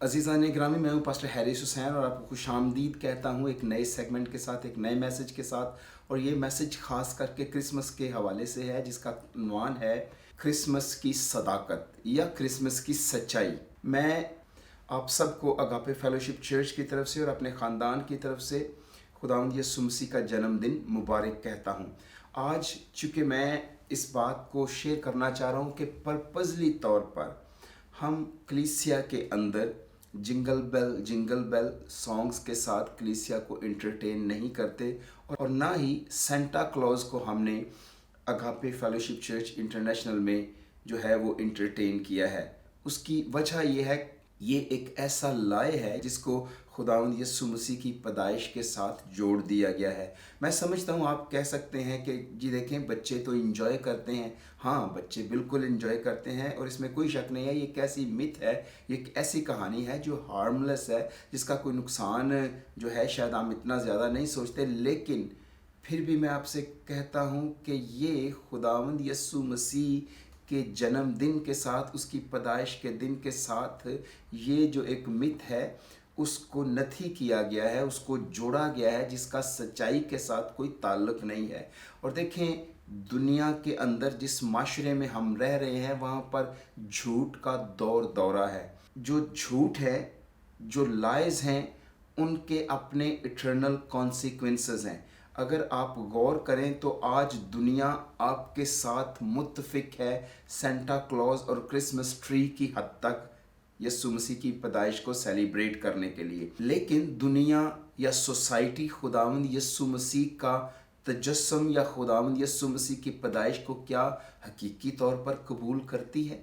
अज़ीज़ान ग्रामी, मैं हूँ पास्टर हैरिस हुसैन और आपको खुश आमदीद कहता हूँ एक नए सेगमेंट के साथ, एक नए मैसेज के साथ। और ये मैसेज ख़ास करके क्रिसमस के हवाले से है, जिसका उन्वान है क्रिसमस की सदाकत या क्रिसमस की सच्चाई। मैं आप सबको अगापे फेलोशिप चर्च की तरफ से और अपने ख़ानदान की तरफ से खुदावंद यीशु मसीह का जन्मदिन मुबारक कहता हूँ। आज चूँकि मैं इस बात को शेयर करना चाह रहा हूँ कि पर्पज़ली तौर पर हम कलीसिया के अंदर जिंगल बेल सॉन्ग्स के साथ कलीसिया को एंटरटेन नहीं करते, और ना ही सेंटा क्लॉज को हमने अगापे फेलोशिप चर्च इंटरनेशनल में जो है वो एंटरटेन किया है। उसकी वजह ये है, ये एक ऐसा लाए है जिसको खुदावंद यीशु मसीह की पैदाइश के साथ जोड़ दिया गया है। मैं समझता हूँ आप कह सकते हैं कि जी देखें, बच्चे तो इंजॉय करते हैं। हाँ, बच्चे बिल्कुल इंजॉय करते हैं और इसमें कोई शक नहीं है। ये एक ऐसी मिथ है, ये एक ऐसी कहानी है जो हार्मलेस है, जिसका कोई नुकसान जो है शायद हम इतना ज़्यादा नहीं सोचते। लेकिन फिर भी मैं आपसे कहता हूँ कि ये खुदावंद यीशु मसीह के जन्मदिन के साथ, उसकी पैदाइश के दिन के साथ ये जो एक मिथ है उसको नथी किया गया है, उसको जोड़ा गया है, जिसका सच्चाई के साथ कोई ताल्लुक नहीं है। और देखें, दुनिया के अंदर जिस माशरे में हम रह रहे हैं वहाँ पर झूठ का दौर दौरा है। जो झूठ है, जो लाइज हैं, उनके अपने इटर्नल कॉन्सिक्वेंसेस हैं। अगर आप गौर करें तो आज दुनिया आपके साथ मुत्तफिक है सेंटा क्लॉज और क्रिसमस ट्री की हद तक यीशु मसीह की पैदाइश को सेलिब्रेट करने के लिए। लेकिन दुनिया या सोसाइटी खुदावंद यीशु मसीह का तजस्सुम या खुदावंद यीशु मसीह की पैदाइश को क्या हकीकी तौर पर कबूल करती है?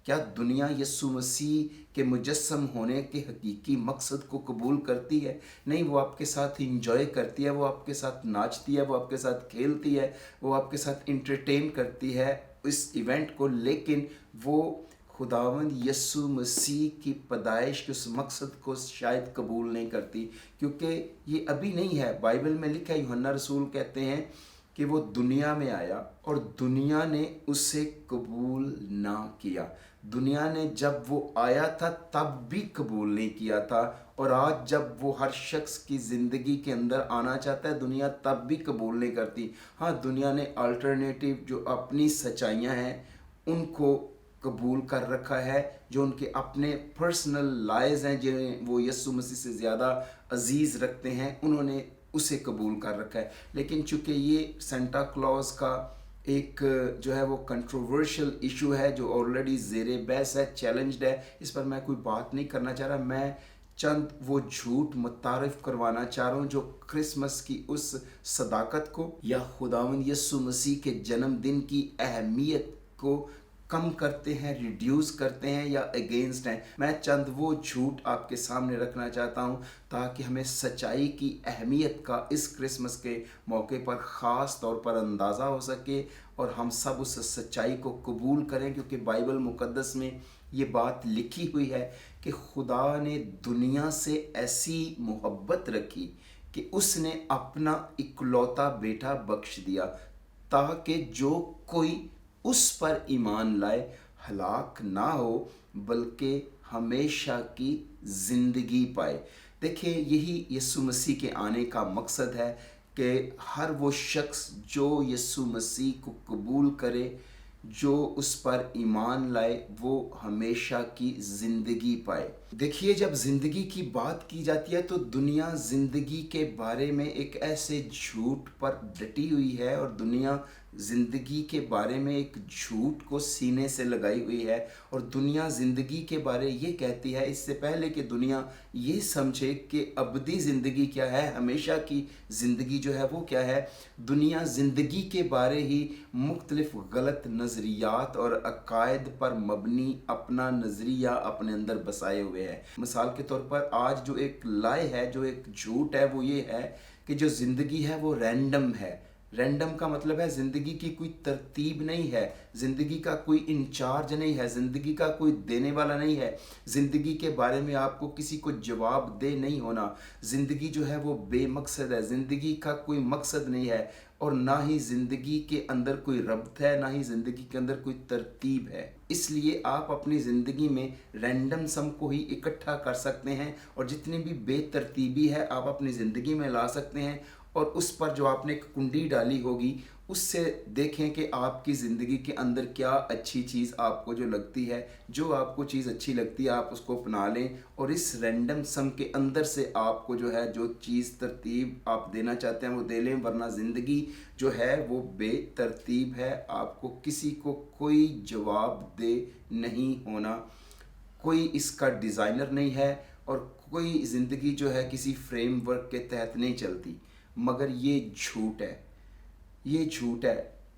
क्या दुनिया यीशु मसीह के मुजस्सम होने के हकीकी मकसद को कबूल करती है? नहीं, वो आपके साथ इंजॉय करती है, वो आपके साथ नाचती है, वो आपके साथ खेलती है, वो आपके साथ इंटरटेन करती है इस इवेंट को। लेकिन वो खुदावंद यीशु मसीह की पैदाइश के उस मकसद को शायद कबूल नहीं करती, क्योंकि ये अभी नहीं है। बाइबल में लिखा है, यूहन्ना रसूल कहते हैं कि वो दुनिया में आया और दुनिया ने उसे कबूल ना किया। दुनिया ने जब वो आया था तब भी कबूल नहीं किया था, और आज जब वो हर शख्स की ज़िंदगी के अंदर आना चाहता है, दुनिया तब भी कबूल नहीं करती। हाँ, दुनिया ने अल्टरनेटिव जो अपनी सच्चाइयाँ हैं उनको कबूल कर रखा है, जो उनके अपने पर्सनल लाइज हैं, जिन्हें वो यीशु मसीह से ज़्यादा अजीज़ रखते हैं, उन्होंने उसे कबूल कर रखा है। लेकिन चूँकि ये सेंटा क्लॉज का एक जो है वो कंट्रोवर्शियल इशू है, जो ऑलरेडी ज़ेरे बहस है, चैलेंज्ड है, इस पर मैं कोई बात नहीं करना चाह रहा। मैं चंद वो झूठ मुतारिफ करवाना चाह रहा हूँ जो क्रिसमस की उस सदाकत को या खुदावंद यीशु मसीह के जन्मदिन की अहमियत को कम करते हैं, रिड्यूस करते हैं या अगेंस्ट हैं। मैं चंद वो झूठ आपके सामने रखना चाहता हूं ताकि हमें सच्चाई की अहमियत का इस क्रिसमस के मौके पर ख़ास तौर पर अंदाज़ा हो सके और हम सब उस सच्चाई को कबूल करें, क्योंकि बाइबल मुक़द्दस में ये बात लिखी हुई है कि खुदा ने दुनिया से ऐसी मोहब्बत रखी कि उसने अपना इकलौता बेटा बख्श दिया, ताकि जो कोई उस पर ईमान लाए हलाक ना हो बल्कि हमेशा की ज़िंदगी पाए। देखिए, यही यीशु मसीह के आने का मकसद है कि हर वो शख्स जो यीशु मसीह को कबूल करे, जो उस पर ईमान लाए, वो हमेशा की ज़िंदगी पाए। देखिए, जब ज़िंदगी की बात की जाती है तो दुनिया ज़िंदगी के बारे में एक ऐसे झूठ पर डटी हुई है, और दुनिया ज़िंदगी के बारे में एक झूठ को सीने से लगाई हुई है। और दुनिया ज़िंदगी के बारे ये कहती है, इससे पहले कि दुनिया ये समझे कि अबदी ज़िंदगी क्या है, हमेशा की ज़िंदगी जो है वो क्या है, दुनिया ज़िंदगी के बारे ही मुख्तलिफ गलत नज़रियात और अकायद पर मबनी अपना नज़रिया अपने अंदर बसाए हुए है। मिसाल के तौर पर आज जो एक लाए है, जो एक झूठ है, वो ये है कि जो ज़िंदगी है वो रैंडम है। रैंडम का मतलब है ज़िंदगी की कोई तरतीब नहीं है, ज़िंदगी का कोई इंचार्ज नहीं है, ज़िंदगी का कोई देने वाला नहीं है, ज़िंदगी के बारे में आपको किसी को जवाब दे नहीं होना। ज़िंदगी जो है वो बेमकसद है, ज़िंदगी का कोई मकसद नहीं है, और ना ही ज़िंदगी के अंदर कोई रब्त है, ना ही ज़िंदगी के अंदर कोई तरतीब है। इसलिए आप अपनी ज़िंदगी में रैंडम सम को ही इकट्ठा कर सकते हैं, और जितनी भी बेतरतीबी है आप अपनी ज़िंदगी में ला सकते हैं। और उस पर जो आपने एक कुंडी डाली होगी, उससे देखें कि आपकी ज़िंदगी के अंदर क्या अच्छी चीज़ आपको जो लगती है, जो आपको चीज़ अच्छी लगती है आप उसको अपना लें, और इस रैंडम सम के अंदर से आपको जो है जो चीज़ तरतीब आप देना चाहते हैं वो दे लें, वरना ज़िंदगी जो है वो बेतरतीब है। आपको किसी को कोई जवाब दे नहीं होना, कोई इसका डिज़ाइनर नहीं है, और कोई ज़िंदगी जो है किसी फ्रेमवर्क के तहत नहीं चलती। मगर ये झूठ है, ये झूठ है,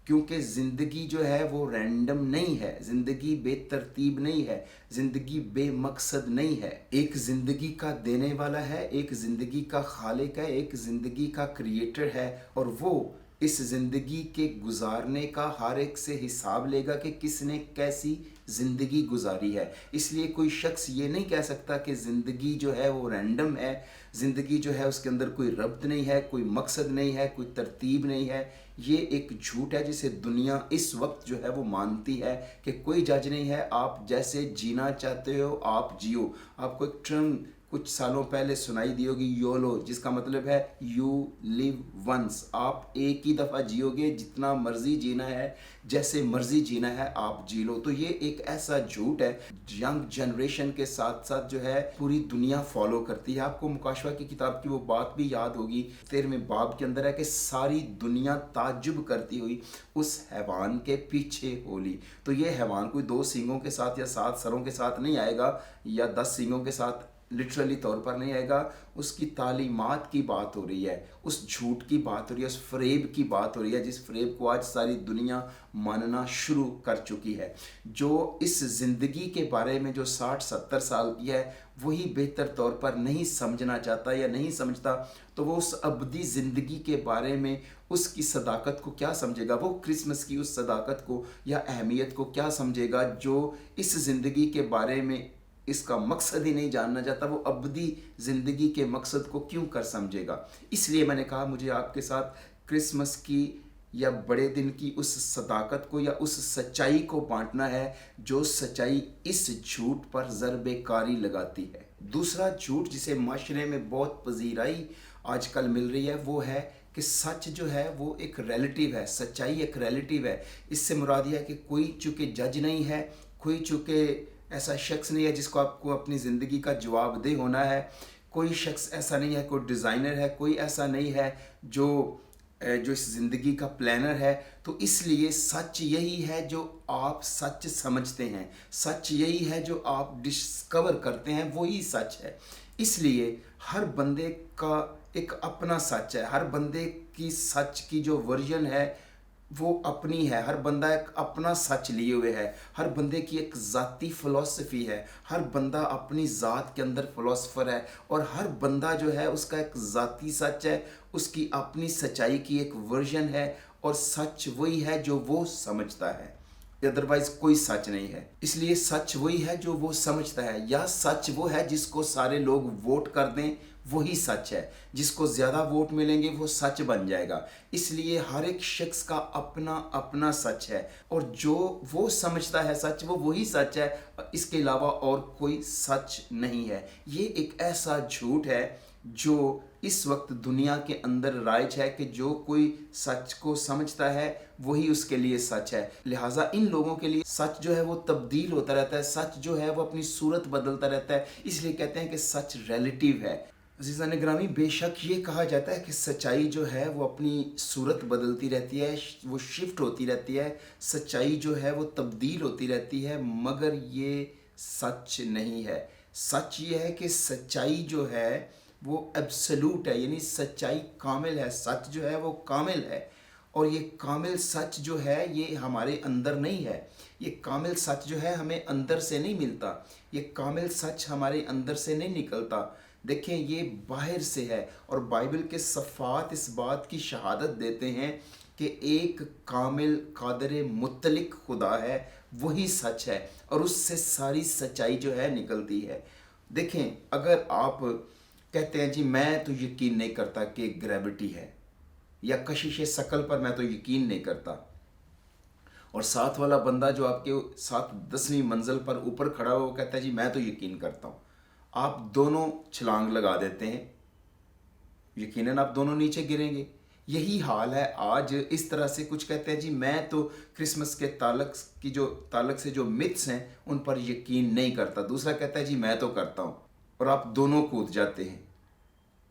क्योंकि ज़िंदगी जो है वो रैंडम नहीं है, ज़िंदगी बेतरतीब नहीं है, ज़िंदगी बेमकसद नहीं है। एक ज़िंदगी का देने वाला है, एक ज़िंदगी का खालिक है, एक ज़िंदगी का क्रिएटर है, और वो इस ज़िंदगी के गुजारने का हर एक से हिसाब लेगा कि किसने कैसी ज़िंदगी गुजारी है। इसलिए कोई शख्स ये नहीं कह सकता कि ज़िंदगी जो है वो रैंडम है, ज़िंदगी जो है उसके अंदर कोई रब्त नहीं है, कोई मकसद नहीं है, कोई तरतीब नहीं है। ये एक झूठ है जिसे दुनिया इस वक्त जो है वो मानती है कि कोई जज नहीं है, आप जैसे जीना चाहते हो आप जियो। आपको एक टर्म कुछ सालों पहले सुनाई दी होगी, योलो, जिसका मतलब है यू लिव वंस। आप एक ही दफ़ा जियोगे, जितना मर्जी जीना है, जैसे मर्जी जीना है आप जी लो। तो ये एक ऐसा झूठ है, यंग जनरेशन के साथ साथ जो है पूरी दुनिया फॉलो करती है। आपको मुकाशवा की किताब की वो बात भी याद होगी, 13वें बाब के अंदर है कि सारी दुनिया ताज्जुब करती हुई उस हैवान के पीछे होली। तो ये हैवान कोई 2 सींगों के साथ या 7 सरों के साथ नहीं आएगा, या 10 सींगों के साथ लिटरली तौर पर नहीं आएगा। उसकी तालीमात की बात हो रही है, उस झूठ की बात हो रही है, उस फ्रेब की बात हो रही है, जिस फ्रेब को आज सारी दुनिया मानना शुरू कर चुकी है। जो इस ज़िंदगी के बारे में जो 60-70 साल की है वही बेहतर तौर पर नहीं समझना चाहता या नहीं समझता, तो वो उस अबदी ज़िंदगी के बारे में उसकी सदाकत को क्या समझेगा, वो क्रिसमस की उस सदाकत को या अहमियत को क्या समझेगा। जो इस ज़िंदगी के बारे में इसका मकसद ही नहीं जानना चाहता, वो अबदी ज़िंदगी के मकसद को क्यों कर समझेगा। इसलिए मैंने कहा मुझे आपके साथ क्रिसमस की या बड़े दिन की उस सदाकत को या उस सच्चाई को बांटना है जो सच्चाई इस झूठ पर ज़रबे कारी लगाती है। दूसरा झूठ जिसे माशरे में बहुत पजीराई आजकल मिल रही है वो है कि सच जो है वो एक रिलेटिव है, सच्चाई एक रिलेटिव है। इससे मुराद यह है कि कोई चूँकि जज नहीं है, कोई चूँकि ऐसा शख्स नहीं है जिसको आपको अपनी ज़िंदगी का जवाबदेह होना है, कोई शख्स ऐसा नहीं है, कोई डिज़ाइनर है, कोई ऐसा नहीं है जो इस ज़िंदगी का प्लानर है। तो इसलिए सच यही है जो आप सच समझते हैं, सच यही है जो आप डिस्कवर करते हैं, वही सच है। इसलिए हर बंदे का एक अपना सच है, हर बंदे की सच की जो वर्जन है वो अपनी है। हर बंदा एक अपना सच लिए हुए है, हर बंदे की एक ज़ाती फ़िलॉसफी है, हर बंदा अपनी ज़ात के अंदर फ़िलॉसफर है, और हर बंदा जो है उसका एक ज़ाती सच है, उसकी अपनी सच्चाई की एक वर्जन है, और सच वही है जो वो समझता है, अदरवाइज कोई सच नहीं है। इसलिए सच वही है जो वो समझता है, या सच वो है जिसको सारे लोग वोट कर दें, वही सच है। जिसको ज़्यादा वोट मिलेंगे वो सच बन जाएगा। इसलिए हर एक शख्स का अपना अपना सच है, और जो वो समझता है सच वो वही सच है, इसके अलावा और कोई सच नहीं है। ये एक ऐसा झूठ है जो इस वक्त दुनिया के अंदर राइज है कि जो कोई सच को समझता है वही उसके लिए सच है। लिहाजा इन लोगों के लिए सच जो है वो तब्दील होता रहता है, सच जो है वो अपनी सूरत बदलता रहता है। इसलिए कहते हैं कि सच रिलेटिव है। अज़ीज़ान ग्रामी, बेशक ये कहा जाता है कि सच्चाई जो है वो अपनी सूरत बदलती रहती है, वो शिफ्ट होती रहती है, सच्चाई जो है वो तब्दील होती रहती है, मगर ये सच नहीं है। सच ये है कि सच्चाई जो है वो एब्सोल्यूट है, यानी सच्चाई कामिल है, सच जो है वो कामिल है। और ये कामिल सच जो है ये हमारे अंदर नहीं है, ये कामिल सच जो है हमें अंदर से नहीं मिलता, ये कामिल सच हमारे अंदर से नहीं निकलता। देखें, ये बाहर से है, और बाइबल के सफ़ात इस बात की शहादत देते हैं کہ ایک کامل قادر مطلق خدا ہے، وہی سچ ہے، اور اس سے ساری سچائی جو ہے نکلتی ہے۔ دیکھیں، اگر آپ کہتے ہیں جی میں تو یقین نہیں کرتا کہ گریوٹی ہے، یا کشش ثقل پر میں تو یقین نہیں کرتا، اور ساتھ والا بندہ جو آپ کے ساتھ 10ویں منزل پر اوپر کھڑا ہوا وہ کہتا ہے جی میں تو یقین کرتا ہوں، آپ دونوں چھلانگ لگا دیتے ہیں، یقیناً آپ دونوں نیچے گریں گے۔ یہی حال ہے آج، اس طرح سے کچھ کہتے ہیں جی میں تو کرسمس کے تعلق سے جو متس ہیں ان پر یقین نہیں کرتا، دوسرا کہتا ہے جی میں تو کرتا ہوں، اور آپ دونوں کود جاتے ہیں،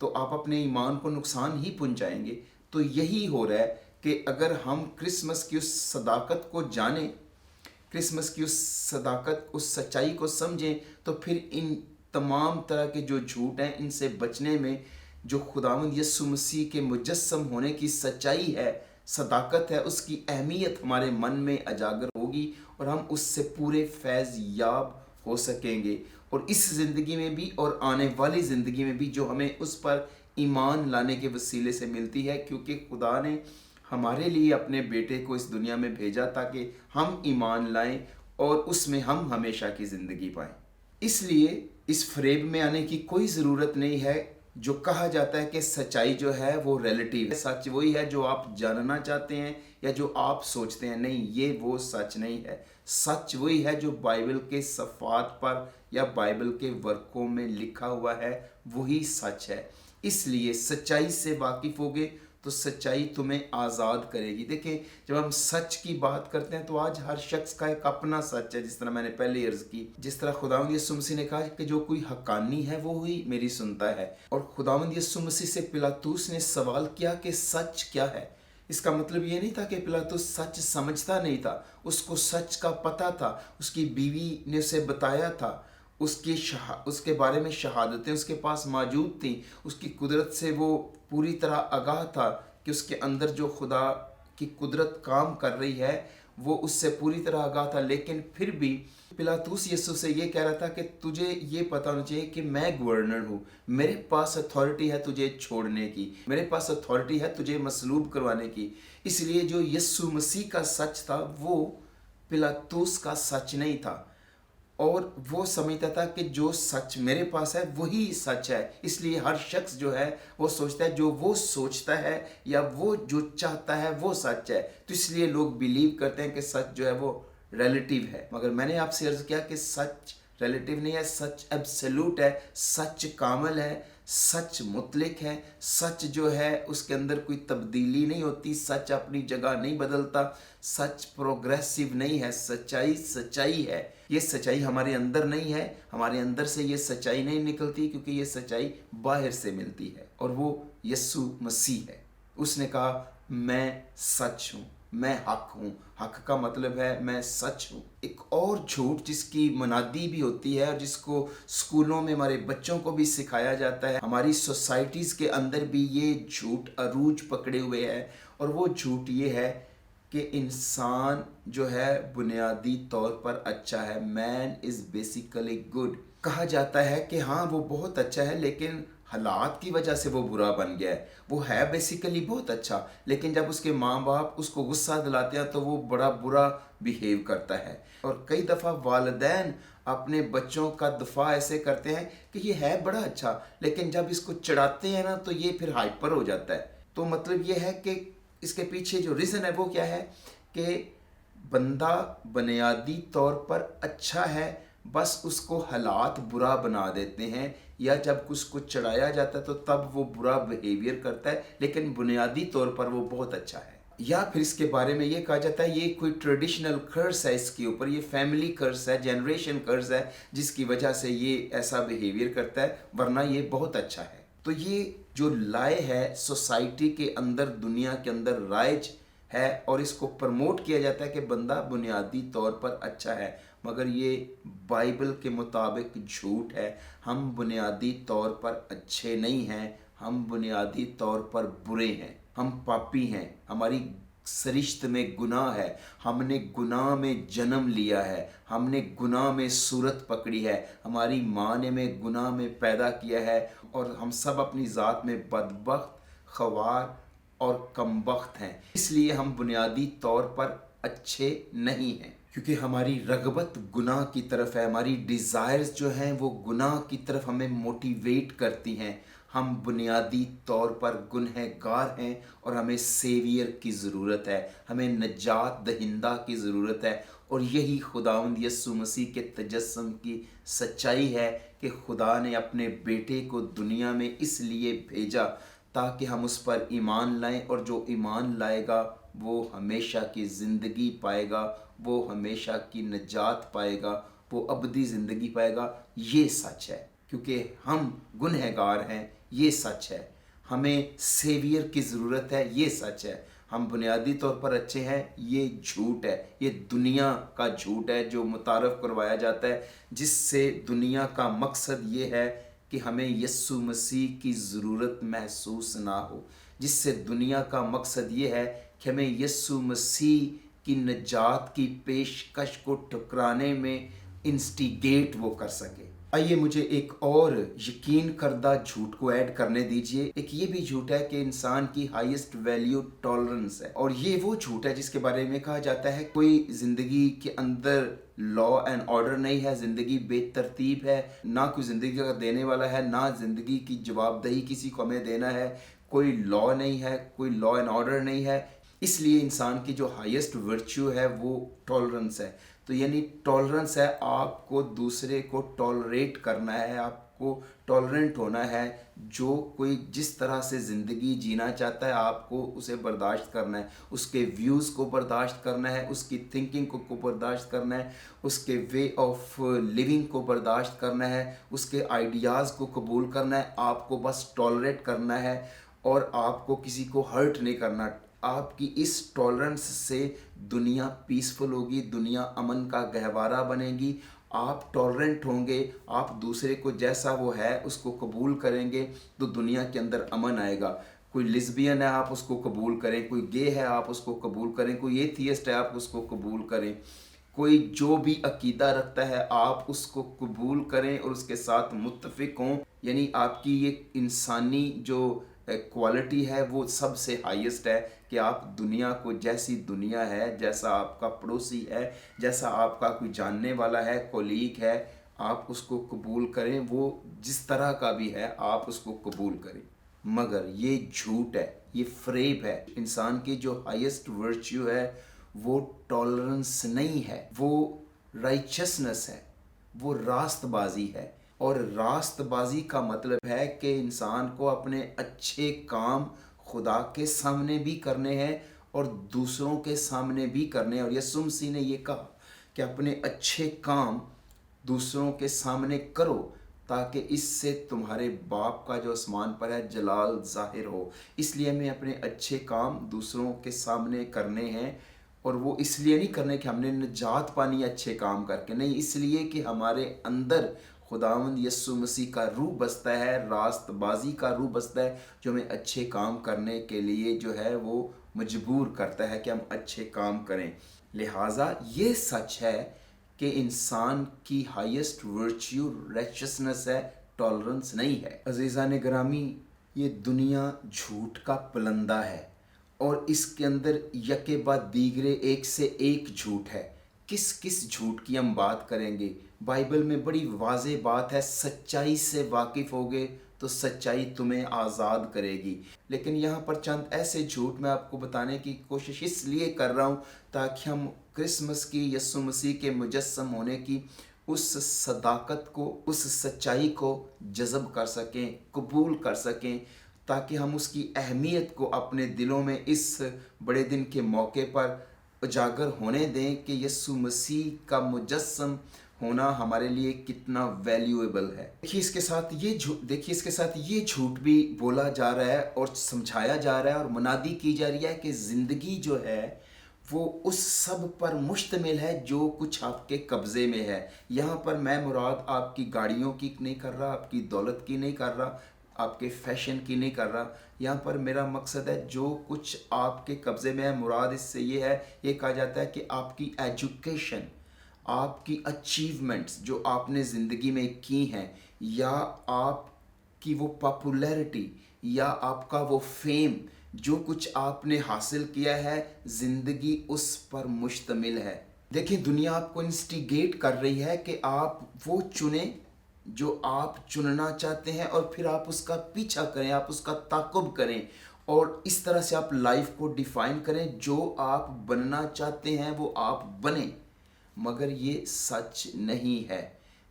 تو آپ اپنے ایمان کو نقصان ہی پہنچائیں گے۔ تو یہی ہو رہا ہے کہ اگر ہم کرسمس کی اس صداقت کو جانیں، کرسمس کی اس صداقت، اس سچائی کو سمجھیں، تو پھر ان تمام طرح کے جو جھوٹ ہیں ان سے بچنے میں جو خداوند یسوع مسیح کے مجسم ہونے کی سچائی ہے، صداقت ہے، اس کی اہمیت ہمارے من میں اجاگر ہوگی، اور ہم اس سے پورے فیض یاب ہو سکیں گے، اور اس زندگی میں بھی اور آنے والی زندگی میں بھی جو ہمیں اس پر ایمان لانے کے وسیلے سے ملتی ہے، کیونکہ خدا نے ہمارے لیے اپنے بیٹے کو اس دنیا میں بھیجا تاکہ ہم ایمان لائیں اور اس میں ہم ہمیشہ کی زندگی پائیں۔ اس لیے اس فریب میں آنے کی کوئی ضرورت نہیں ہے جو کہا جاتا ہے کہ سچائی جو ہے وہ ریلیٹیو ہے، سچ وہی ہے جو آپ جاننا چاہتے ہیں یا جو آپ سوچتے ہیں، نہیں، یہ وہ سچ نہیں ہے۔ سچ وہی ہے جو بائبل کے صفحات پر یا بائبل کے ورقوں میں لکھا ہوا ہے، وہی سچ ہے۔ اس لیے سچائی سے واقف ہوگے تو سچائی تمہیں آزاد کرے گی۔ دیکھیں، جب ہم سچ کی بات کرتے ہیں تو آج ہر شخص کا ایک اپنا سچ ہے، جس طرح میں نے پہلے عرض کی، جس طرح خداوند یسوع مسیح نے کہا کہ جو کوئی حقانی ہے وہ ہی میری سنتا ہے، اور خداوند یسوع مسیح سے پلاطوس نے سوال کیا کہ سچ کیا ہے۔ اس کا مطلب یہ نہیں تھا کہ پلاطس سچ سمجھتا نہیں تھا، اس کو سچ کا پتہ تھا، اس کی بیوی نے اسے بتایا تھا، اس کے بارے میں شہادتیں اس کے پاس موجود تھیں، اس کی قدرت سے وہ پوری طرح آگاہ تھا کہ اس کے اندر جو خدا کی قدرت کام کر رہی ہے وہ اس سے پوری طرح آگاہ تھا، لیکن پھر بھی پلاطس یسوع سے یہ کہہ رہا تھا کہ تجھے یہ پتہ ہونا چاہیے کہ میں گورنر ہوں، میرے پاس اتھارٹی ہے تجھے چھوڑنے کی، میرے پاس اتھارٹی ہے تجھے مصلوب کروانے کی۔ اس لیے جو یسوع مسیح کا سچ تھا وہ پلاطس کا سچ نہیں تھا، اور وہ سمجھتا تھا کہ جو سچ میرے پاس ہے وہی سچ ہے۔ اس لیے ہر شخص جو ہے وہ سوچتا ہے جو وہ سوچتا ہے یا وہ جو چاہتا ہے وہ سچ ہے، تو اس لیے لوگ بیلیو کرتے ہیں کہ سچ جو ہے وہ ریلیٹیو ہے۔ مگر میں نے آپ سے عرض کیا کہ سچ ریلیٹیو نہیں ہے، سچ ایبسولوٹ ہے، سچ کامل ہے، سچ مطلق ہے، سچ جو ہے اس کے اندر کوئی تبدیلی نہیں ہوتی، سچ اپنی جگہ نہیں بدلتا، سچ پروگریسیو نہیں ہے، سچائی سچائی ہے۔ یہ سچائی ہمارے اندر نہیں ہے، ہمارے اندر سے یہ سچائی نہیں نکلتی، کیونکہ یہ سچائی باہر سے ملتی ہے، اور وہ یسوع مسیح ہے۔ اس نے کہا میں سچ ہوں، میں حق ہوں۔ حق کا مطلب ہے میں سچ ہوں۔ ایک اور جھوٹ جس کی منادی بھی ہوتی ہے اور جس کو اسکولوں میں ہمارے بچوں کو بھی سکھایا جاتا ہے، ہماری سوسائٹیز کے اندر بھی یہ جھوٹ عروج پکڑے ہوئے ہے، اور وہ جھوٹ یہ ہے کہ انسان جو ہے بنیادی طور پر اچھا ہے، مین از بیسیکلی گڈ۔ کہا جاتا ہے کہ ہاں وہ بہت اچھا ہے لیکن حالات کی وجہ سے وہ برا بن گیا ہے۔ وہ ہے بیسیکلی بہت اچھا، لیکن جب اس کے ماں باپ اس کو غصہ دلاتے ہیں تو وہ بڑا برا بیہیو کرتا ہے۔ اور کئی دفعہ والدین اپنے بچوں کا دفاع ایسے کرتے ہیں کہ یہ ہے بڑا اچھا، لیکن جب اس کو چڑھاتے ہیں نا تو یہ پھر ہائپر ہو جاتا ہے۔ تو مطلب یہ ہے کہ اس کے پیچھے جو ریزن ہے وہ کیا ہے کہ بندہ بنیادی طور پر اچھا ہے، بس اس کو حالات برا بنا دیتے ہیں، یا جب اس کو چڑھایا جاتا ہے تو تب وہ برا بیہیویئر کرتا ہے، لیکن بنیادی طور پر وہ بہت اچھا ہے۔ یا پھر اس کے بارے میں یہ کہا جاتا ہے یہ کوئی ٹریڈیشنل کرس ہے، اس کے اوپر یہ فیملی کرس ہے، جنریشن کرس ہے، جس کی وجہ سے یہ ایسا بیہیویئر کرتا ہے، ورنہ یہ بہت اچھا ہے۔ تو یہ جو لائے ہے سوسائٹی کے اندر، دنیا کے اندر رائج ہے، اور اس کو پرموٹ کیا جاتا ہے کہ بندہ بنیادی طور پر اچھا ہے، مگر یہ بائبل کے مطابق جھوٹ ہے۔ ہم بنیادی طور پر اچھے نہیں ہیں، ہم بنیادی طور پر برے ہیں، ہم پاپی ہیں، ہماری سرشت میں گناہ ہے، ہم نے گناہ میں جنم لیا ہے، ہم نے گناہ میں صورت پکڑی ہے، ہماری ماں نے ہمیں گناہ میں پیدا کیا ہے، اور ہم سب اپنی ذات میں بدبخت، خوار اور کمبخت ہیں، اس لیے ہم بنیادی طور پر اچھے نہیں ہیں، کیونکہ ہماری رغبت گناہ کی طرف ہے، ہماری ڈیزائرز جو ہیں وہ گناہ کی طرف ہمیں موٹیویٹ کرتی ہیں۔ ہم بنیادی طور پر گنہگار ہیں اور ہمیں سیویئر کی ضرورت ہے، ہمیں نجات دہندہ کی ضرورت ہے، اور یہی خداوند یسوع مسیح کے تجسم کی سچائی ہے کہ خدا نے اپنے بیٹے کو دنیا میں اس لیے بھیجا تاکہ ہم اس پر ایمان لائیں، اور جو ایمان لائے گا وہ ہمیشہ کی زندگی پائے گا، وہ ہمیشہ کی نجات پائے گا، وہ ابدی زندگی پائے گا۔ یہ سچ ہے، کیونکہ ہم گنہگار ہیں، یہ سچ ہے۔ ہمیں سیویئر کی ضرورت ہے، یہ سچ ہے۔ ہم بنیادی طور پر اچھے ہیں، یہ جھوٹ ہے، یہ دنیا کا جھوٹ ہے جو متعارف کروایا جاتا ہے، جس سے دنیا کا مقصد یہ ہے کہ ہمیں یسوع مسیح کی ضرورت محسوس نہ ہو، جس سے دنیا کا مقصد یہ ہے کہ ہمیں یسوع مسیح کی نجات کی پیشکش کو ٹھکرانے میں انسٹیگیٹ وہ کر سکے۔ آئیے مجھے ایک اور یقین کردہ جھوٹ کو ایڈ کرنے دیجئے۔ ایک یہ بھی جھوٹ ہے کہ انسان کی ہائیسٹ ویلیو ٹالرنس ہے، اور یہ وہ جھوٹ ہے جس کے بارے میں کہا جاتا ہے کوئی زندگی کے اندر لا اینڈ آرڈر نہیں ہے، زندگی بے ترتیب ہے، نہ کوئی زندگی کا دینے والا ہے، نہ زندگی کی جواب دہی کسی کو ہمیں دینا ہے، کوئی لا نہیں ہے، کوئی لا اینڈ آرڈر نہیں ہے۔ اس لیے انسان کی جو ہائیسٹ ورچو ہے وہ ٹالرنس ہے۔ تو یعنی ٹالرنس ہے، آپ کو دوسرے کو ٹالریٹ کرنا ہے، آپ کو ٹالرنٹ ہونا ہے، جو کوئی جس طرح سے زندگی جینا چاہتا ہے آپ کو اسے برداشت کرنا ہے، اس کے ویوز کو برداشت کرنا ہے، اس کی تھنکنگ کو برداشت کرنا ہے، اس کے وے آف لیونگ کو برداشت کرنا ہے، اس کے آئیڈیاز کو قبول کرنا ہے۔ آپ کو بس ٹالریٹ کرنا ہے، اور آپ کو کسی کو ہرٹ نہیں کرنا۔ آپ کی اس ٹالرنس سے دنیا پیسفل ہوگی، دنیا امن کا گہوارہ بنے گی۔ آپ ٹالرنٹ ہوں گے، آپ دوسرے کو جیسا وہ ہے اس کو قبول کریں گے تو دنیا کے اندر امن آئے گا۔ کوئی لیزبین ہے آپ اس کو قبول کریں، کوئی گے ہے آپ اس کو قبول کریں، کوئی ایتھیسٹ ہے آپ اس کو قبول کریں، کوئی جو بھی عقیدہ رکھتا ہے آپ اس کو قبول کریں اور اس کے ساتھ متفق ہوں۔ یعنی آپ کی یہ انسانی جو کوالٹی ہے وہ سب سے ہائیسٹ ہے کہ آپ دنیا کو جیسی دنیا ہے، جیسا آپ کا پڑوسی ہے، جیسا آپ کا کوئی جاننے والا ہے، کولیگ ہے، آپ اس کو قبول کریں، وہ جس طرح کا بھی ہے آپ اس کو قبول کریں۔ مگر یہ جھوٹ ہے، یہ فریب ہے۔ انسان کی جو ہائیسٹ ورچیو ہے وہ ٹالرنس نہیں ہے، وہ رائچسنس ہے، وہ راست بازی ہے۔ اور راست بازی کا مطلب ہے کہ انسان کو اپنے اچھے کام خدا کے سامنے بھی کرنے ہیں اور دوسروں کے سامنے بھی کرنے ہیں۔ اور یسوع مسیح نے یہ کہا کہ اپنے اچھے کام دوسروں کے سامنے کرو تاکہ اس سے تمہارے باپ کا جو آسمان پر ہے جلال ظاہر ہو۔ اس لیے ہمیں اپنے اچھے کام دوسروں کے سامنے کرنے ہیں، اور وہ اس لیے نہیں کرنے کہ ہم نے نجات پانی اچھے کام کر کے، نہیں، اس لیے کہ ہمارے اندر خداوند یسوع مسیح کا روح بستا ہے، راست بازی کا روح بستا ہے، جو ہمیں اچھے کام کرنے کے لیے جو ہے وہ مجبور کرتا ہے کہ ہم اچھے کام کریں۔ لہٰذا یہ سچ ہے کہ انسان کی ہائیسٹ ورچیو ریچسنس ہے، ٹالرنس نہیں ہے۔ عزیزان گرامی، یہ دنیا جھوٹ کا پلندہ ہے، اور اس کے اندر یکے بعد دیگرے ایک سے ایک جھوٹ ہے۔ کس جھوٹ کی ہم بات کریں گے؟ بائبل میں بڑی واضح بات ہے، سچائی سے واقف ہوگے تو سچائی تمہیں آزاد کرے گی۔ لیکن یہاں پر چند ایسے جھوٹ میں آپ کو بتانے کی کوشش اس لیے کر رہا ہوں تاکہ ہم کرسمس کی، یسوع مسیح کے مجسم ہونے کی اس صداقت کو، اس سچائی کو جذب کر سکیں، قبول کر سکیں، تاکہ ہم اس کی اہمیت کو اپنے دلوں میں اس بڑے دن کے موقع پر اجاگر ہونے دیں کہ یسوع مسیح کا مجسم ہونا ہمارے لیے کتنا ویلیویبل ہے۔ دیکھیے اس کے ساتھ یہ جھوٹ بھی بولا جا رہا ہے اور سمجھایا جا رہا ہے اور منادی کی جا رہی ہے کہ زندگی جو ہے وہ اس سب پر مشتمل ہے جو کچھ آپ کے قبضے میں ہے۔ یہاں پر میں مراد آپ کی گاڑیوں کی نہیں کر رہا، آپ کی دولت کی نہیں کر رہا، آپ کے فیشن کی نہیں کر رہا۔ یہاں پر میرا مقصد ہے جو کچھ آپ کے قبضے میں ہے۔ مراد اس سے یہ ہے، یہ کہا جاتا ہے کہ آپ کی ایجوکیشن، آپ کی اچیومنٹس جو آپ نے زندگی میں کی ہیں، یا آپ کی وہ پاپولیرٹی، یا آپ کا وہ فیم، जो कुछ आपने हासिल किया है, ज़िंदगी उस पर मुश्तमिल है। देखिए, दुनिया आपको इंस्टिगेट कर रही है कि आप वो चुनें जो आप चुनना चाहते हैं, और फिर आप उसका पीछा करें, आप उसका ताक़ुब करें, और इस तरह से आप लाइफ को डिफ़ाइन करें। जो आप बनना चाहते हैं वो आप बनें। मगर ये सच नहीं है।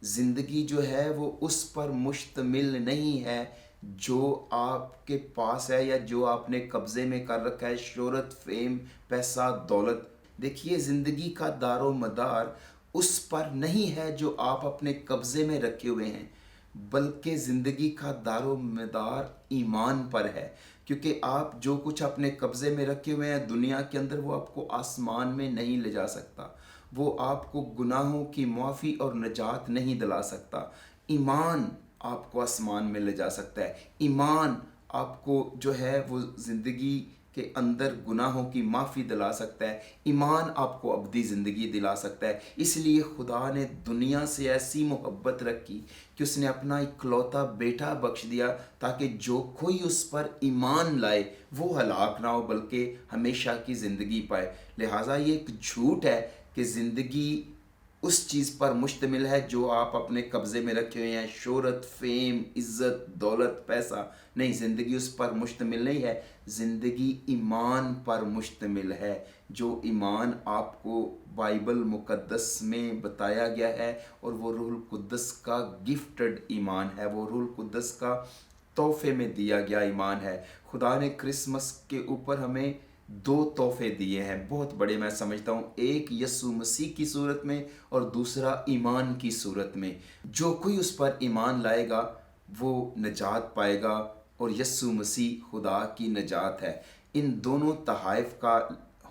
ज़िंदगी जो है वो उस पर मुश्तमिल नहीं है जो आपके पास है या जो आपने कब्ज़े में कर रखा है, शोहरत, फेम, पैसा, दौलत। देखिए, ज़िंदगी का दारो मदार उस पर नहीं है जो आप अपने कब्ज़े में रखे हुए हैं, बल्कि ज़िंदगी का दारो मदार ईमान पर है। क्योंकि आप जो कुछ अपने कब्ज़े में रखे हुए हैं दुनिया के अंदर, वो आपको आसमान में नहीं ले जा सकता। वो आपको गुनाहों की माफ़ी और निजात नहीं दिला सकता। ईमान आपको आसमान में ले जा सकता है। ईमान आपको जो है वो ज़िंदगी के अंदर गुनाहों की माफ़ी दिला सकता है। ईमान आपको अब्दी ज़िंदगी दिला सकता है। इसलिए खुदा ने दुनिया से ऐसी मोहब्बत रखी कि उसने अपना इकलौता बेटा बख्श दिया, ताकि जो कोई उस पर ईमान लाए वो हलाक ना हो बल्कि हमेशा की ज़िंदगी पाए। लिहाजा ये एक झूठ है कि ज़िंदगी उस चीज़ पर मुश्तमिल है जो आप अपने कब्ज़े में रखे हुए हैं, शोहरत, फेम, इज़्ज़त, दौलत, पैसा। नहीं, ज़िंदगी उस पर मुश्तमिल नहीं है। ज़िंदगी ईमान पर मुश्तमिल है, जो ईमान आपको बाइबल मुक़द्दस में बताया गया है, और वो रूहुल कुद्दस का गिफ्टेड ईमान है, वो रूहुल कुद्दस का तोहफे में दिया गया ईमान है। खुदा ने क्रिसमस के ऊपर हमें दो तोहफे दिए हैं, बहुत बड़े मैं समझता हूँ। एक यस्सु मसीह की सूरत में और दूसरा ईमान की सूरत में। जो कोई उस पर ईमान लाएगा वो नजात पाएगा, और यस्सु मसीह खुदा की नजात है। इन दोनों तहाइफ का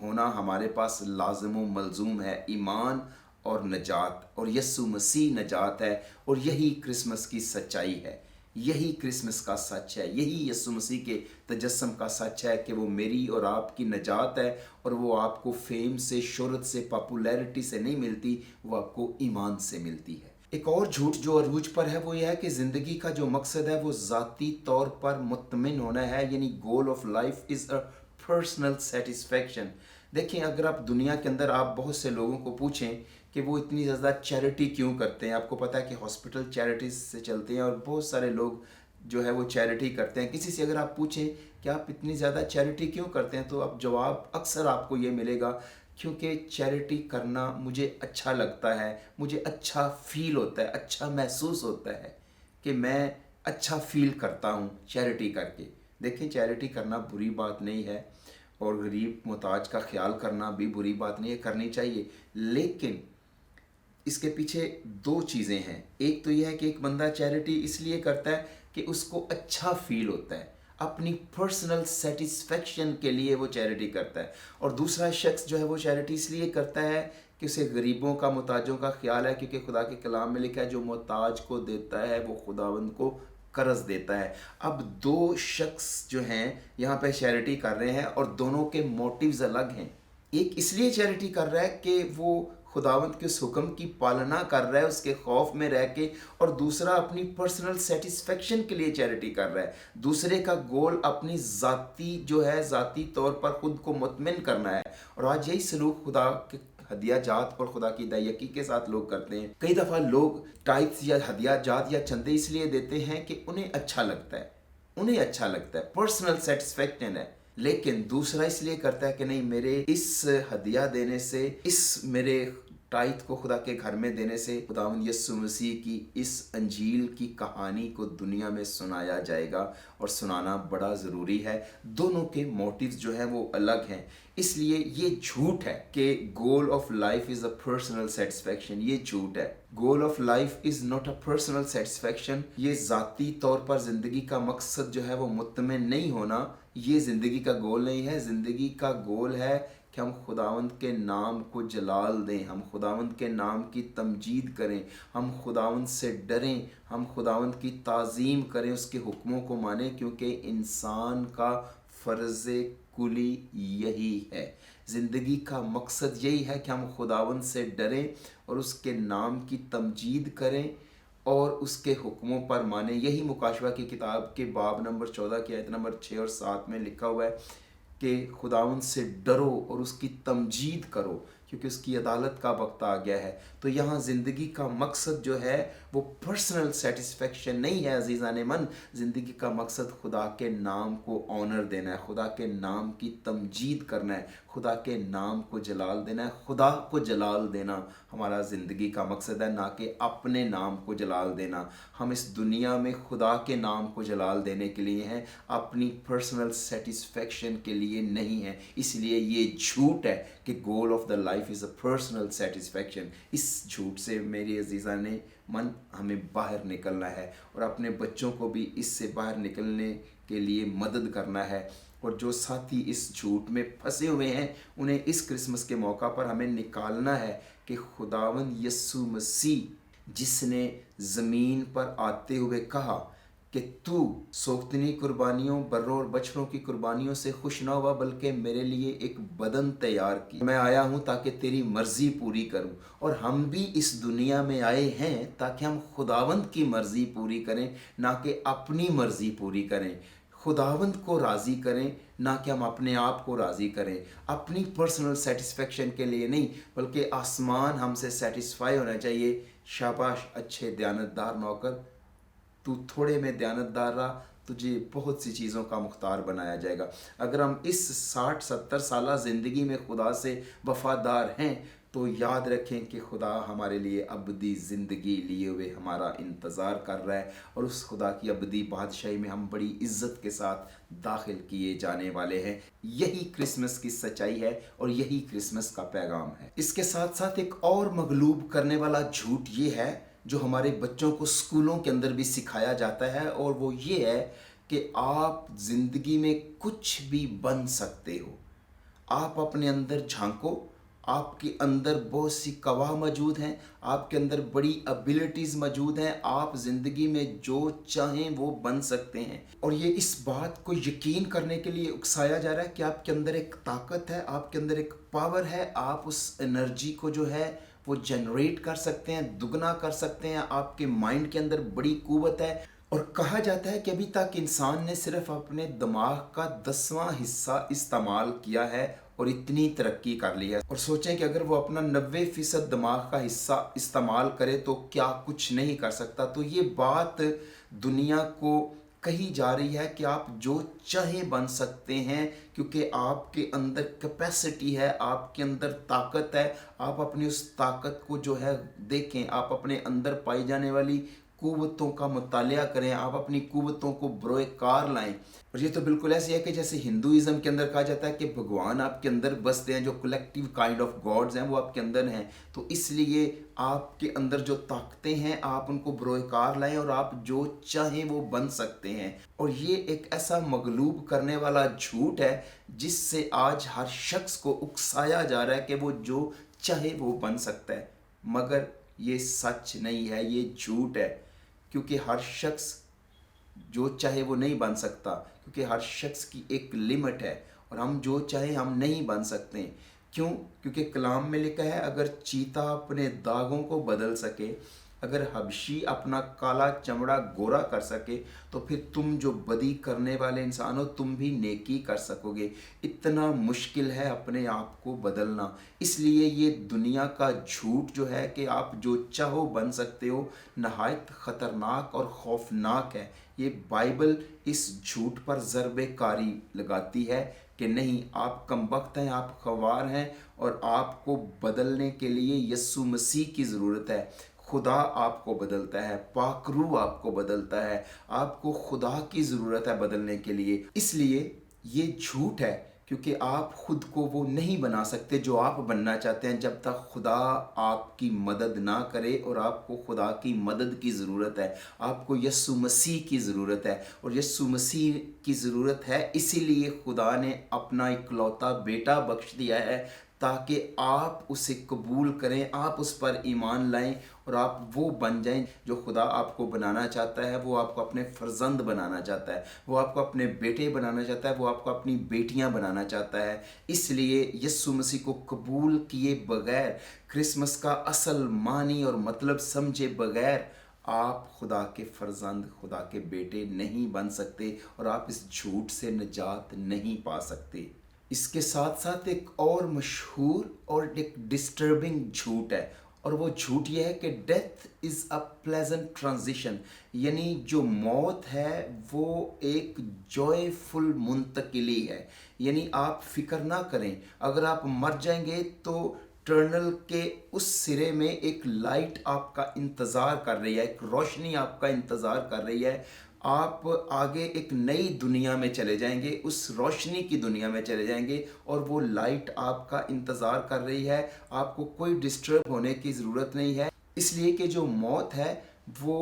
होना हमारे पास लाज़िम व मलज़ूम है, ईमान और नजात, और यस्सु मसीह नजात है। और यही क्रिसमस की सच्चाई है, यही क्रिसमस का सच है, यही यीशु मसीह के तजस्सुम का सच है कि वो मेरी और आपकी नजात है, और वो आपको फेम से, शोहरत से, पॉपुलैरिटी से नहीं मिलती, वो आपको ईमान से मिलती है। एक और झूठ जो अरूज पर है वो यह है कि ज़िंदगी का जो मकसद है वो ज़ाती तौर पर मुतमिन होना है, यानी goal of life is a personal satisfaction. देखें, अगर आप दुनिया के अंदर आप बहुत से लोगों को पूछें कि वो इतनी ज़्यादा चैरिटी क्यों करते हैं। आपको पता है कि हॉस्पिटल चैरिटीज़ से चलते हैं, और बहुत सारे लोग जो है वो चैरिटी करते हैं। किसी से अगर आप पूछें कि आप इतनी ज़्यादा चैरिटी क्यों करते हैं, तो आप जवाब अक्सर आपको ये मिलेगा, क्योंकि चैरिटी करना मुझे अच्छा लगता है, मुझे अच्छा फ़ील होता है, अच्छा महसूस होता है कि मैं अच्छा फ़ील करता हूँ चैरिटी करके। देखिए, चैरिटी करना बुरी बात नहीं है, और गरीब मुहताज का ख्याल करना भी बुरी बात नहीं है, करनी चाहिए। लेकिन इसके पीछे दो चीज़ें हैं। एक तो यह है कि एक बंदा चैरिटी इसलिए करता है कि उसको अच्छा फील होता है, अपनी पर्सनल सेटिस्फेक्शन के लिए वो चैरिटी करता है। और दूसरा शख्स जो है वो चैरिटी इसलिए करता है कि उसे गरीबों का, मुहताजों का ख्याल है, क्योंकि खुदा के कलाम में लिखा है जो मुहताज को देता है वो खुदावंद को कर्ज देता है। अब दो शख्स जो हैं यहाँ पे चैरिटी कर रहे हैं, और दोनों के मोटिव्स अलग हैं। एक इसलिए चैरिटी कर रहा है कि वो खुदावंद के उस हुक्म की पालना कर रहा है उसके खौफ में रह के, और दूसरा अपनी पर्सनल सेटिस्फेक्शन के लिए चैरिटी कर रहा है। दूसरे का गोल अपनी ज़ाती जो है, ज़ाती तौर पर ख़ुद को मुतमिन करना है। और आज यही सलूक खुदा के हदिया जात और खुदा की दायकी के साथ लोग करते हैं। कई दफ़ा लोग टाइप्स या हदिया जात या चंदे इसलिए देते हैं कि उन्हें अच्छा लगता है, उन्हें अच्छा लगता है, पर्सनल सेटिस्फेक्शन है। लेकिन दूसरा इसलिए करता है कि नहीं, मेरे इस हदिया देने से, इस मेरे टाइट को खुदा के घर में देने से खुदावंद यीशु मसीह की इस अंजील की कहानी को दुनिया में सुनाया जाएगा, और सुनाना बड़ा ज़रूरी है। दोनों के मोटिव्स जो हैं वो अलग हैं। इसलिए ये झूठ है कि goal of life is a personal satisfaction. ये झूठ है। Goal of life is not a personal satisfaction. ये ज़ाती तौर पर ज़िंदगी का मकसद जो है वो मुतमिन नहीं होना, ये ज़िंदगी का गोल नहीं है। ज़िंदगी का गोल है कि हम खुदावंद के नाम को जलाल दें, हम खुदावंद के नाम की तमजीद करें, हम खुदावंद से डरें, हम खुदावंद की ताज़ीम करें, उसके हुक्मों को मानें, क्योंकि इंसान का फ़र्ज़ कुली यही है। ज़िंदगी का मकसद यही है कि हम खुदावंद से डरें और उसके नाम की तमजीद करें, और उसके हुक्मों पर माने। यही मुकाशवा की किताब के बाब नंबर 14 की आयत नंबर 6 और 7 में लिखा हुआ है कि खुदावंद से डरो और उसकी तमजीद करो, क्योंकि उसकी अदालत का वक्त आ गया है। तो यहाँ ज़िंदगी का मकसद जो है वो पर्सनल सेटिस्फेक्शन नहीं है अजीज़ान मन। ज़िंदगी का मकसद खुदा के नाम को ऑनर देना है, खुदा के नाम की तमजीद करना है, खुदा के नाम को जलाल देना है। खुदा को जलाल देना हमारा ज़िंदगी का मकसद है, ना कि अपने नाम को जलाल देना। हम इस दुनिया में खुदा के नाम को जलाल देने के लिए हैं, अपनी पर्सनल सेटिस्फेक्शन के लिए नहीं है। इसलिए ये झूठ है कि goal of the life is a personal satisfaction. इस झूठ से मेरी अजीज़ा ने मन हमें बाहर निकलना है और अपने बच्चों को भी इससे बाहर निकलने के लिए मदद करना है। और जो साथी इस झूठ में फंसे हुए हैं उन्हें इस क्रिसमस के मौका पर हमें निकालना है कि खुदावंद यीशु मसीह जिसने ज़मीन पर आते हुए कहा कि तू सोख्तनी कुर्बानियों, बर्रों और बछड़ों की कुर्बानियों से खुश ना हुआ, बल्कि मेरे लिए एक बदन तैयार की। मैं आया हूँ ताकि तेरी मर्ज़ी पूरी करूँ। और हम भी इस दुनिया में आए हैं ताकि हम खुदावंद की मर्ज़ी पूरी करें, ना कि अपनी मर्ज़ी पूरी करें। खुदावंद को राज़ी करें, ना कि हम अपने आप को राज़ी करें, अपनी पर्सनल सेटिस्फेक्शन के लिए नहीं, बल्कि आसमान हमसे सेटिस्फाई होना चाहिए। शाबाश अच्छे दयानतदार नौकर, तू थोड़े में दयानतदार रहा, तुझे बहुत सी चीज़ों का मुख्तार बनाया जाएगा। अगर हम इस 60-70 साल ज़िंदगी में खुदा से वफ़ादार हैं तो याद रखें कि खुदा हमारे लिए अबदी ज़िंदगी लिए हुए हमारा इंतज़ार कर रहा है, और उस खुदा की अबदी बादशाही में हम बड़ी इज़्ज़त के साथ दाखिल किए जाने वाले हैं। यही क्रिसमस की सच्चाई है और यही क्रिसमस का पैगाम है। इसके साथ साथ एक और मगलूब करने वाला झूठ ये है जो हमारे बच्चों को स्कूलों के अंदर भी सिखाया जाता है, और वो ये है कि आप ज़िंदगी में कुछ भी बन सकते हो। आप अपने अंदर झांको, आपके अंदर बहुत सी कवाह मौजूद हैं, आपके अंदर बड़ी एबिलिटीज़ मौजूद हैं, आप ज़िंदगी में जो चाहें वो बन सकते हैं। और ये इस बात को यकीन करने के लिए उकसाया जा रहा है कि आपके अंदर एक ताकत है, आपके अंदर एक पावर है, आप उस एनर्जी को जो है वो जनरेट कर सकते हैं, दुगना कर सकते हैं। आपके माइंड के अंदर बड़ी कुव्वत है। और कहा जाता है कि अभी तक इंसान ने सिर्फ अपने दिमाग का 10वां हिस्सा इस्तेमाल किया है और इतनी तरक्की कर ली है। और सोचें कि अगर वो अपना 90% दिमाग का हिस्सा इस्तेमाल करे तो क्या कुछ नहीं कर सकता। तो ये बात दुनिया को कही जा रही है कि आप जो चाहे बन सकते हैं, क्योंकि आपके अंदर कैपेसिटी है, आपके अंदर ताकत है। आप अपनी उस ताकत को जो है देखें, आप अपने अंदर पाई जाने वाली कुव्वतों का मुतालिया करें, आप अपनी कुव्वतों को बरोए कार लाएं। और ये तो बिल्कुल ऐसे है कि जैसे हिंदुइज़्म के अंदर कहा जाता है कि भगवान आपके अंदर बसते हैं, जो कलेक्टिव काइंड ऑफ गॉड्स हैं वो आपके अंदर हैं। तो इसलिए आपके अंदर जो ताकतें हैं आप उनको बरोए कार लाएं और आप जो चाहें वो बन सकते हैं। और ये एक ऐसा मगलूब करने वाला झूठ है जिससे आज हर शख्स को उकसाया जा रहा है कि वो जो चाहे वो बन सकता है, मगर ये सच नहीं है, ये झूठ है। क्योंकि हर शख्स जो चाहे वो नहीं बन सकता, क्योंकि हर शख्स की एक लिमिट है और हम जो चाहे हम नहीं बन सकते। क्यों? क्योंकि कलाम में लिखा है अगर चीता अपने दागों को बदल सके, अगर हबशी अपना काला चमड़ा गोरा कर सके, तो फिर तुम जो बदी करने वाले इंसान हो तुम भी नेकी कर सकोगे। इतना मुश्किल है अपने आप को बदलना। इसलिए ये दुनिया का झूठ जो है कि आप जो चाहो बन सकते हो, नहायत ख़तरनाक और खौफनाक है। ये बाइबल इस झूठ पर ज़रबे कारी लगाती है कि नहीं, आप कमबख्त हैं, आप ख़वार हैं और आपको बदलने के लिए यीशु मसीह की ज़रूरत है। खुदा आपको बदलता है, पाक रूह आपको बदलता है, आपको खुदा की ज़रूरत है बदलने के लिए। इसलिए ये झूठ है, क्योंकि आप खुद को वो नहीं बना सकते जो आप बनना चाहते हैं जब तक खुदा आपकी मदद ना करे। और आपको खुदा की मदद की ज़रूरत है, आपको यीशु मसीह की ज़रूरत है। और यीशु मसीह की ज़रूरत है, इसीलिए खुदा ने अपना इकलौता बेटा बख्श दिया है ताकि आप उसे कबूल करें, आप उस पर ईमान लाएं और आप वो बन जाएं जो खुदा आपको बनाना चाहता है। वो आपको अपने फर्जंद बनाना चाहता है, वो आपको अपने बेटे बनाना चाहता है, वो आपको अपनी बेटियां बनाना चाहता है। इसलिए यीशु मसीह को कबूल किए बगैर, क्रिसमस का असल मानी और मतलब समझे बगैर آپ خدا کے فرزند، خدا کے بیٹے نہیں بن سکتے اور آپ اس جھوٹ سے نجات نہیں پا سکتے۔ اس کے ساتھ ساتھ ایک اور مشہور اور ایک ڈسٹربنگ جھوٹ ہے، اور وہ جھوٹ یہ ہے کہ death is a pleasant transition, یعنی جو موت ہے وہ ایک جوائے فل منتقلی ہے۔ یعنی آپ فکر نہ کریں، اگر آپ مر جائیں گے تو ٹرنل کے اس سرے میں ایک لائٹ آپ کا انتظار کر رہی ہے، ایک روشنی آپ کا انتظار کر رہی ہے۔ آپ آگے ایک نئی دنیا میں چلے جائیں گے، اس روشنی کی دنیا میں چلے جائیں گے، اور وہ لائٹ آپ کا انتظار کر رہی ہے۔ آپ کو کوئی ڈسٹرب ہونے کی ضرورت نہیں ہے، اس لیے کہ جو موت ہے وہ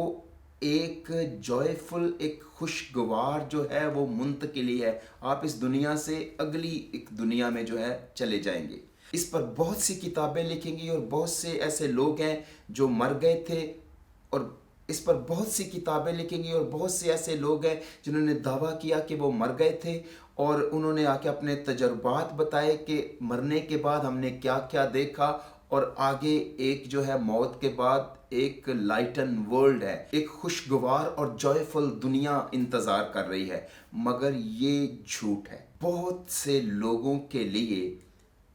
ایک جوائے فل، ایک خوشگوار جو ہے وہ منتقلی ہے۔ آپ اس دنیا سے اگلی ایک دنیا میں جو ہے چلے جائیں گے۔ اس پر بہت سی کتابیں لکھیں گی، اور بہت سے ایسے لوگ ہیں جو مر گئے تھے، اور اس پر بہت سی کتابیں لکھیں گی، اور بہت سے ایسے لوگ ہیں جنہوں نے دعویٰ کیا کہ وہ مر گئے تھے، اور انہوں نے آ کے اپنے تجربات بتائے کہ مرنے کے بعد ہم نے کیا کیا دیکھا، اور آگے ایک جو ہے موت کے بعد ایک لائٹن ورلڈ ہے، ایک خوشگوار اور جوائے فل دنیا انتظار کر رہی ہے۔ مگر یہ جھوٹ ہے۔ بہت سے لوگوں کے لیے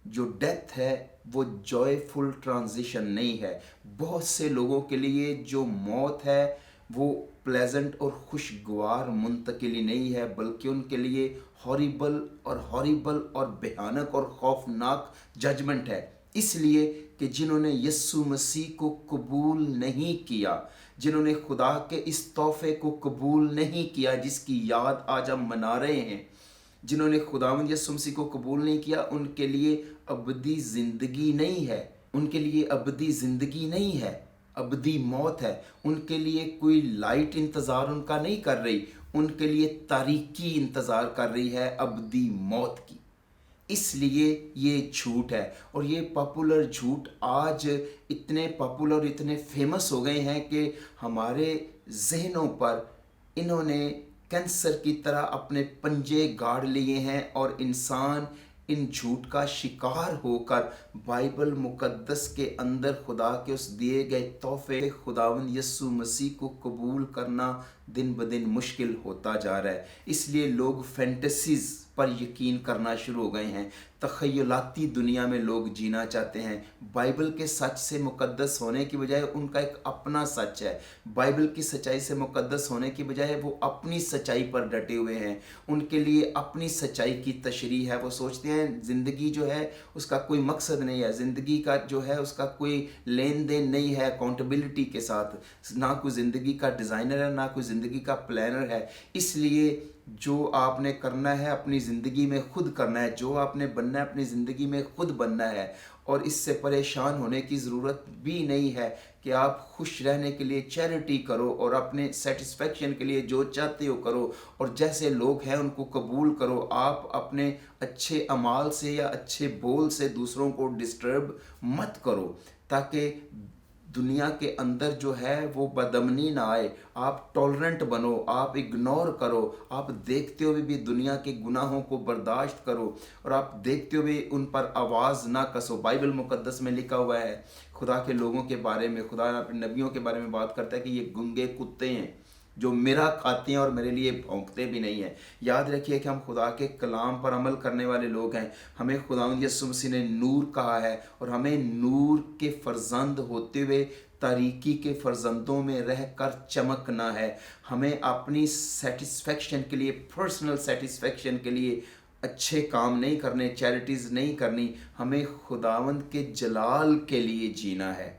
جو ڈیتھ ہے وہ جوائے فل ٹرانزیشن نہیں ہے۔ بہت سے لوگوں کے لیے جو موت ہے وہ پلیزنٹ اور خوشگوار منتقلی نہیں ہے، بلکہ ان کے لیے ہاریبل اور بھیانک اور خوفناک ججمنٹ ہے۔ اس لیے کہ جنہوں نے یسوع مسیح کو قبول نہیں کیا، جنہوں نے خدا کے اس تحفے کو قبول نہیں کیا جس کی یاد آج ہم منا رہے ہیں، جنہوں نے خداوند یسوع مسیح کو قبول نہیں کیا، ان کے لیے ابدی زندگی نہیں ہے، ان کے لیے ابدی زندگی نہیں ہے، ابدی موت ہے۔ ان کے لیے کوئی لائٹ انتظار ان کا نہیں کر رہی، ان کے لیے تاریکی انتظار کر رہی ہے ابدی موت کی۔ اس لیے یہ جھوٹ ہے، اور یہ پاپولر جھوٹ آج اتنے پاپولر، اتنے فیمس ہو گئے ہیں کہ ہمارے ذہنوں پر انہوں نے کینسر کی طرح اپنے پنجے گاڑ لیے ہیں، اور انسان ان جھوٹ کا شکار ہو کر بائبل مقدس کے اندر خدا کے اس دیے گئے تحفے خداوند یسوع مسیح کو قبول کرنا دن بدن مشکل ہوتا جا رہا ہے۔ اس لیے لوگ فینٹیسیز پر یقین کرنا شروع ہو گئے ہیں، تخیلاتی دنیا میں لوگ جینا چاہتے ہیں۔ بائبل کے سچ سے مقدس ہونے کی بجائے ان کا ایک اپنا سچ ہے، بائبل کی سچائی سے مقدس ہونے کی بجائے وہ اپنی سچائی پر ڈٹے ہوئے ہیں، ان کے لیے اپنی سچائی کی تشریح ہے۔ وہ سوچتے ہیں زندگی جو ہے اس کا کوئی مقصد نہیں ہے، زندگی کا جو ہے اس کا کوئی لین دین نہیں ہے اکاؤنٹیبلٹی کے ساتھ، نہ کوئی زندگی کا ڈیزائنر ہے، نہ کوئی زندگی کا پلانر ہے۔ اس لیے جو آپ نے کرنا ہے اپنی زندگی میں خود کرنا ہے، جو آپ نے بننا ہے اپنی زندگی میں خود بننا ہے، اور اس سے پریشان ہونے کی ضرورت بھی نہیں ہے کہ آپ خوش رہنے کے لیے چیریٹی کرو، اور اپنے سیٹسفیکشن کے لیے جو چاہتے ہو کرو، اور جیسے لوگ ہیں ان کو قبول کرو۔ آپ اپنے اچھے اعمال سے یا اچھے بول سے دوسروں کو ڈسٹرب مت کرو، تاکہ دنیا کے اندر جو ہے وہ بدامنی نہ آئے۔ آپ ٹالرنٹ بنو، آپ اگنور کرو، آپ دیکھتے ہوئے بھی دنیا کے گناہوں کو برداشت کرو، اور آپ دیکھتے ہوئے ان پر آواز نہ کسو۔ بائبل مقدس میں لکھا ہوا ہے خدا کے لوگوں کے بارے میں، خدا اپنے نبیوں کے بارے میں بات کرتا ہے کہ یہ گنگے کتے ہیں جو میرا کھاتے ہیں اور میرے لیے بھونکتے بھی نہیں ہیں۔ یاد رکھیے کہ ہم خدا کے کلام پر عمل کرنے والے لوگ ہیں۔ ہمیں خداوند یسوع مسیح نے نور کہا ہے، اور ہمیں نور کے فرزند ہوتے ہوئے تاریکی کے فرزندوں میں رہ کر چمکنا ہے۔ ہمیں اپنی سیٹسفیکشن کے لیے، پرسنل سیٹسفیکشن کے لیے اچھے کام نہیں کرنے، چیریٹیز نہیں کرنی، ہمیں خداوند کے جلال کے لیے جینا ہے۔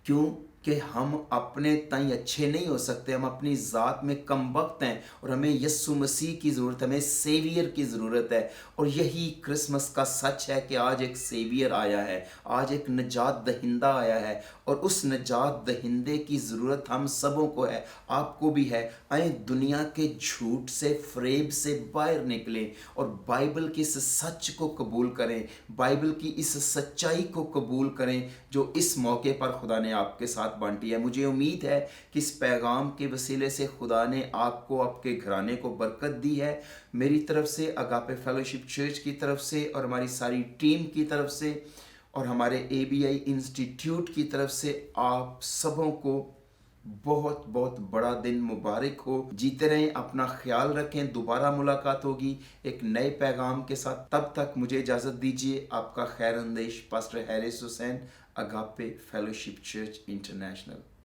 کیوں کہ ہم اپنے تئیں اچھے نہیں ہو سکتے، ہم اپنی ذات میں کم بخت ہیں، اور ہمیں یسوع مسیح کی ضرورت ہے، ہمیں سیویئر کی ضرورت ہے۔ اور یہی کرسمس کا سچ ہے کہ آج ایک سیویئر آیا ہے، آج ایک نجات دہندہ آیا ہے، اور اس نجات دہندے کی ضرورت ہم سبوں کو ہے، آپ کو بھی ہے۔ آئیں دنیا کے جھوٹ سے، فریب سے باہر نکلیں، اور بائبل کی اس سچ کو قبول کریں، بائبل کی اس سچائی کو قبول کریں جو اس موقع پر خدا نے آپ کے ساتھ بانٹی ہے۔ مجھے امید ہے کہ اس پیغام کے وسیلے سے خدا نے آپ کو، آپ کے گھرانے کو برکت دی ہے۔ میری طرف سے، اگاپے فیلوشپ چرچ کی طرف سے، اور ہماری ساری ٹیم کی طرف سے، اور ہمارے ABI انسٹیٹیوٹ کی طرف سے آپ سبوں کو بہت بہت بڑا دن مبارک ہو. جیتے رہیں, اپنا خیال رکھیں. دوبارہ ملاقات ہوگی ایک نئے پیغام کے ساتھ. تب تک مجھے اجازت دیجیے. آپ کا خیر اندیش پاسٹر ہیرس حسین, اگاپے فیلوشپ چرچ انٹرنیشنل.